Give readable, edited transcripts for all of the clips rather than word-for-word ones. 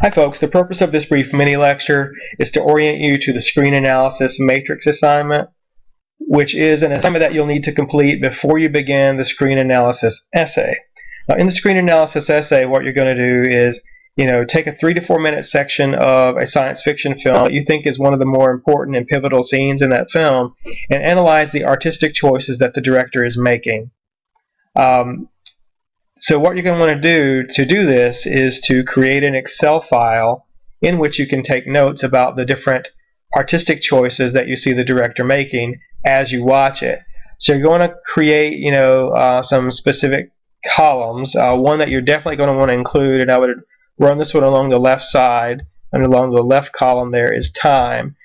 Hi folks, the purpose of this brief mini-lecture is to orient you to the screen analysis matrix assignment, which is an assignment that you'll need to complete before you begin the screen analysis essay. Now in the screen analysis essay, what you're going to do is take a 3 to 4 minute section of a science fiction film that you think is one of the more important and pivotal scenes in that film and analyze the artistic choices that the director is making. So what you're going to want to do this is to create an Excel file in which you can take notes about the different artistic choices that you see the director making as you watch it. So you're going to create some specific columns. One that you're definitely going to want to include, and I would run this one along the left side, and along the left column there is time,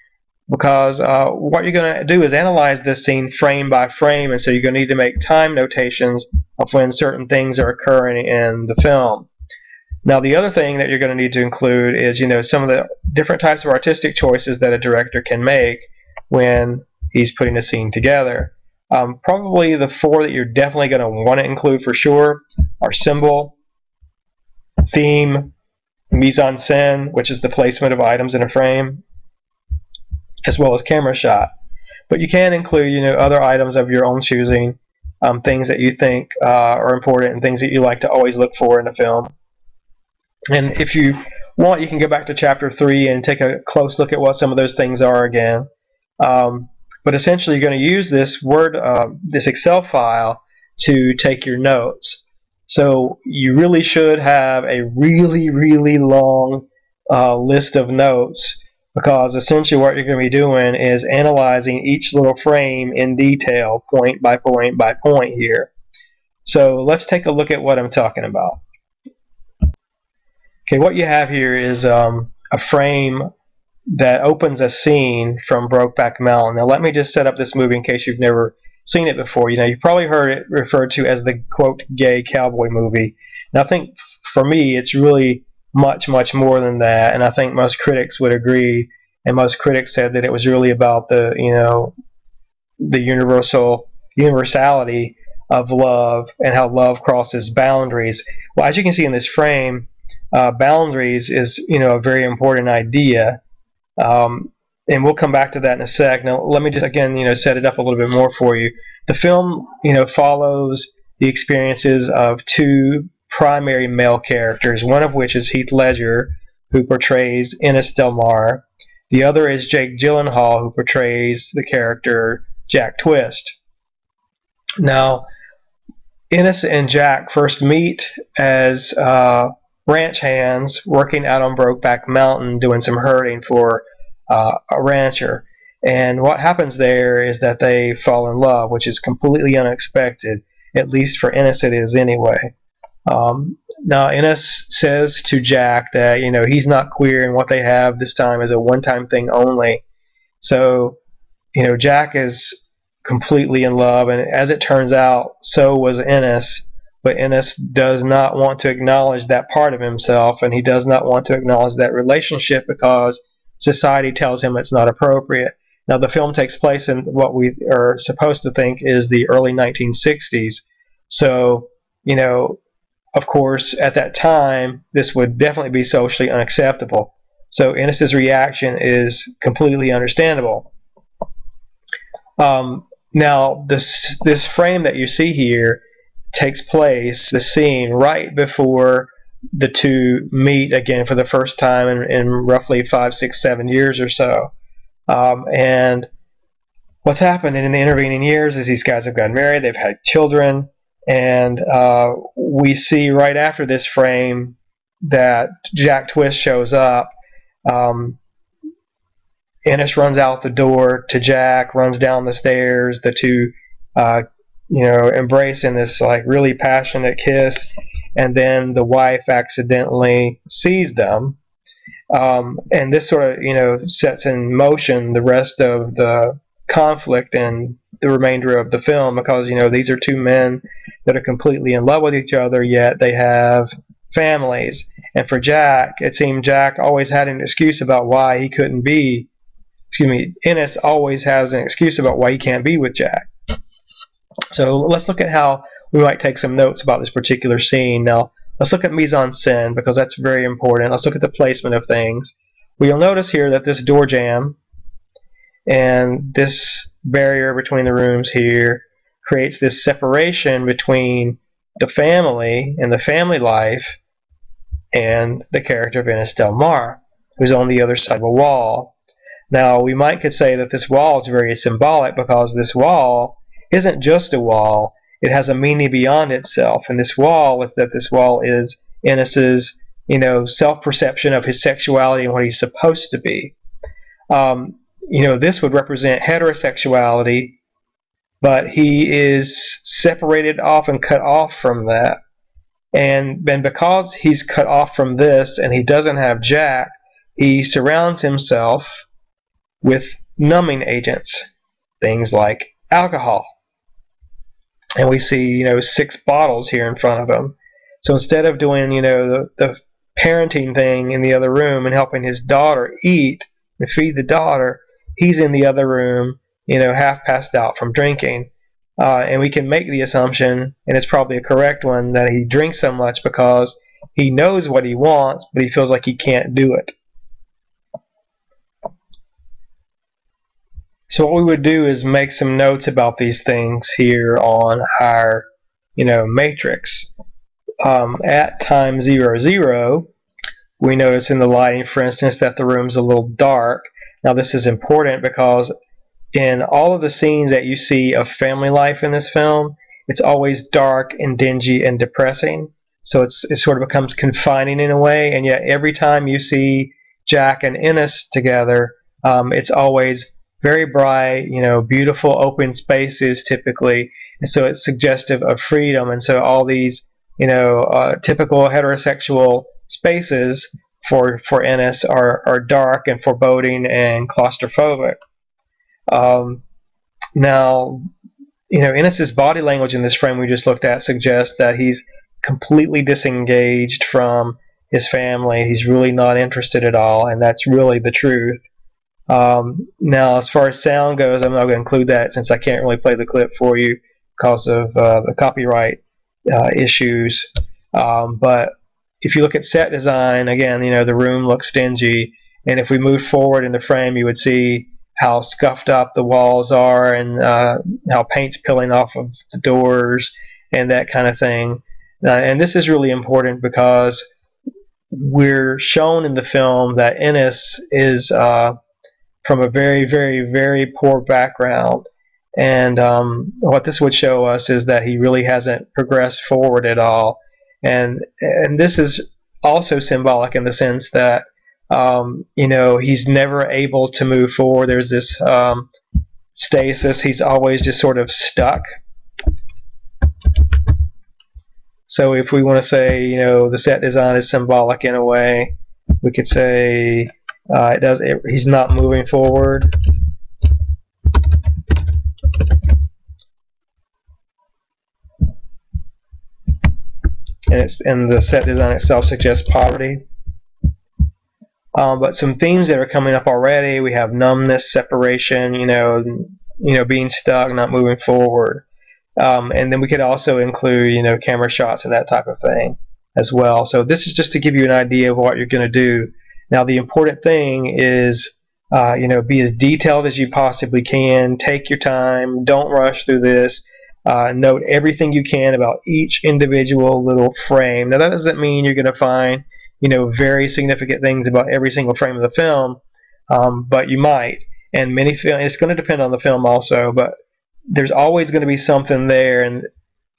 because what you're going to do is analyze this scene frame by frame, and so you're going to need to make time notations of when certain things are occurring in the film. Now the other thing that you're going to need to include is some of the different types of artistic choices that a director can make when he's putting a scene together. Probably the four that you're definitely going to want to include for sure are symbol, theme, mise-en-scène, which is the placement of items in a frame, as well as camera shot. But you can include other items of your own choosing, things that you think are important and things that you like to always look for in a film. And if you want, you can go back to chapter 3 and take a close look at what some of those things are again. But essentially you're going to use this this Excel file to take your notes. So you really should have a really long list of notes, because essentially what you're going to be doing is analyzing each little frame in detail, point by point by point here. So let's take a look at what I'm talking about. Okay, what you have here is a frame that opens a scene from Brokeback Mountain. Now let me just set up this movie in case you've never seen it before. You've probably heard it referred to as the quote gay cowboy movie. And I think for me it's really much more than that, and I think most critics would agree, and most critics said that it was really about the the universality of love and how love crosses boundaries. Well, as you can see in this frame, boundaries is a very important idea, and we'll come back to that in a sec. Now let me just again set it up a little bit more for you. The film follows the experiences of two primary male characters, one of which is Heath Ledger, who portrays Ennis Del Mar. The other is Jake Gyllenhaal, who portrays the character Jack Twist. Now, Ennis and Jack first meet as ranch hands working out on Brokeback Mountain doing some herding for a rancher. And what happens there is that they fall in love, which is completely unexpected, at least for Ennis it is anyway. Now Ennis says to Jack that he's not queer, and what they have this time is a one-time thing only. So Jack is completely in love, and as it turns out, so was Ennis. But Ennis does not want to acknowledge that part of himself, and he does not want to acknowledge that relationship because society tells him it's not appropriate. Now the film takes place in what we are supposed to think is the early 1960s. So of course, at that time, this would definitely be socially unacceptable. So Ennis's reaction is completely understandable. Now, this frame that you see here takes place, the scene, right before the two meet again for the first time in roughly 5, 6, 7 years or so. And what's happened in the intervening years is these guys have gotten married, they've had children, and we see right after this frame that Jack Twist shows up. Ennis runs out the door to Jack, runs down the stairs. The two, embrace in this really passionate kiss, and then the wife accidentally sees them, and this sort of sets in motion the rest of the conflict and the remainder of the film, because these are two men that are completely in love with each other, yet they have families. And for Jack, it seemed Jack always had an excuse about why he couldn't be, Ennis always has an excuse about why he can't be with Jack. So let's look at how we might take some notes about this particular scene. Now let's look at mise-en-scène, because that's very important. Let's look at the placement of things. Well, you'll notice here that this door jamb and this barrier between the rooms here creates this separation between the family and the family life and the character of Ennis Del Mar, who's on the other side of a wall. Now, we could say that this wall is very symbolic, because this wall isn't just a wall. It has a meaning beyond itself, and this wall is Ennis's, self-perception of his sexuality and what he's supposed to be. This would represent heterosexuality, but he is separated off and cut off from that. And because he's cut off from this and he doesn't have Jack, he surrounds himself with numbing agents, things like alcohol. And we see, 6 bottles here in front of him. So instead of doing, the parenting thing in the other room and helping his daughter eat and feed the daughter, he's in the other room, half passed out from drinking. And we can make the assumption, and it's probably a correct one, that he drinks so much because he knows what he wants, but he feels like he can't do it. So what we would do is make some notes about these things here on our, matrix. At time 0, 0, we notice in the lighting, for instance, that the room's a little dark. Now this is important because in all of the scenes that you see of family life in this film, it's always dark and dingy and depressing. So it sort of becomes confining in a way, and yet every time you see Jack and Ennis together, it's always very bright, beautiful open spaces typically, and so it's suggestive of freedom. And so all these, typical heterosexual spaces for Ennis are dark and foreboding and claustrophobic. Now, Ennis's body language in this frame we just looked at suggests that he's completely disengaged from his family. He's really not interested at all, and that's really the truth. Now, as far as sound goes, I'm not going to include that since I can't really play the clip for you because of the copyright issues. But if you look at set design, again, the room looks dingy, and if we move forward in the frame, you would see how scuffed up the walls are and how paint's peeling off of the doors and that kind of thing. And this is really important because we're shown in the film that Ennis is from a very, very, very poor background, and what this would show us is that he really hasn't progressed forward at all. And this is also symbolic in the sense that he's never able to move forward. There's this stasis. He's always just sort of stuck. So if we want to say, the set design is symbolic in a way, we could say he's not moving forward. And the set design itself suggests poverty. But some themes that are coming up already, we have numbness, separation, being stuck, not moving forward. And then we could also include, camera shots and that type of thing as well. So this is just to give you an idea of what you're going to do. Now, the important thing is, be as detailed as you possibly can. Take your time. Don't rush through this. Note everything you can about each individual little frame. Now, that doesn't mean you're going to find, very significant things about every single frame of the film, but you might. And it's going to depend on the film also, but there's always going to be something there,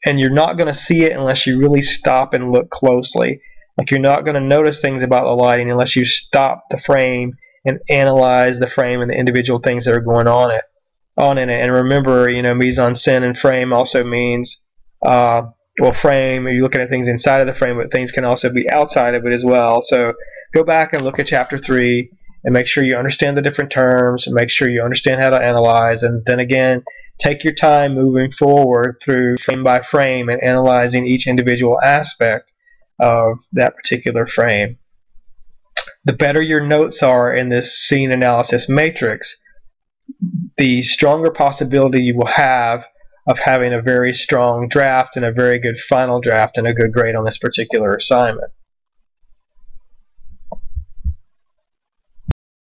and you're not going to see it unless you really stop and look closely. Like, you're not going to notice things about the lighting unless you stop the frame and analyze the frame and the individual things that are going on in it. And remember, mise-en-scène and frame also means, frame, you're looking at things inside of the frame, but things can also be outside of it as well. So go back and look at chapter 3 and make sure you understand the different terms and make sure you understand how to analyze, and then again, take your time moving forward through frame by frame and analyzing each individual aspect of that particular frame. The better your notes are in this scene analysis matrix, the stronger possibility you will have of having a very strong draft and a very good final draft and a good grade on this particular assignment.